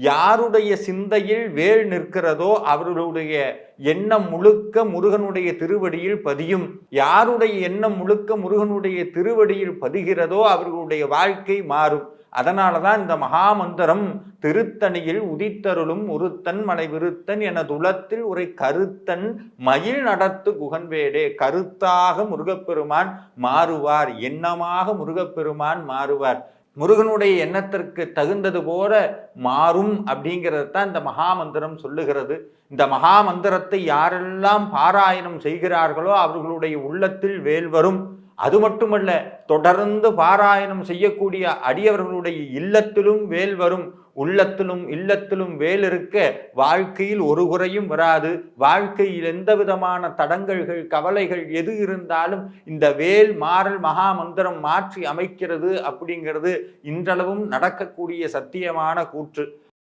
யாருடைய சிந்தையில் வேல் நிற்கிறதோ அவர்களுடைய எண்ணம் முழுக்க முருகனுடைய திருவடியில் பதியும். யாருடைய எண்ணம் முழுக்க முருகனுடைய திருவடியில் பதிகிறதோ அவர்களுடைய வாழ்க்கை மாறும். அதனாலதான் இந்த மகாமந்திரம் திருத்தணியில் உதித்தருளும் ஒருத்தன் மலை விருத்தன் என துளத்தில் ஒரு கருத்தன் மயில் நடத்து குகன்வேடே. கருத்தாக முருகப்பெருமான் மாறுவார், எண்ணமாக முருகப்பெருமான் மாறுவார். முருகனுடைய எண்ணத்திற்கு தகுந்தது போல மாறும் அப்படிங்கிறது தான் இந்த மகாமந்திரம் சொல்லுகிறது. இந்த மகாமந்திரத்தை யாரெல்லாம் பாராயணம் செய்கிறார்களோ அவர்களுடைய உள்ளத்தில் வேல் வரும். அது மட்டுமல்ல, தொடர்ந்து பாராயணம் செய்யக்கூடிய அடியவர்களுடைய இல்லத்திலும் வேல் வரும். உள்ளத்திலும் இல்லத்திலும் வேல் இருக்க வாழ்க்கையில் ஒரு குறையும் வராது. வாழ்க்கையில் எந்த விதமான தடங்கல்கள் கவலைகள் எது இருந்தாலும் இந்த வேல் மாறல் மகாமந்திரம் மாற்றி அமைக்கிறது அப்படிங்கிறது இன்றளவும் நடக்கக்கூடிய சத்தியமான கூற்று.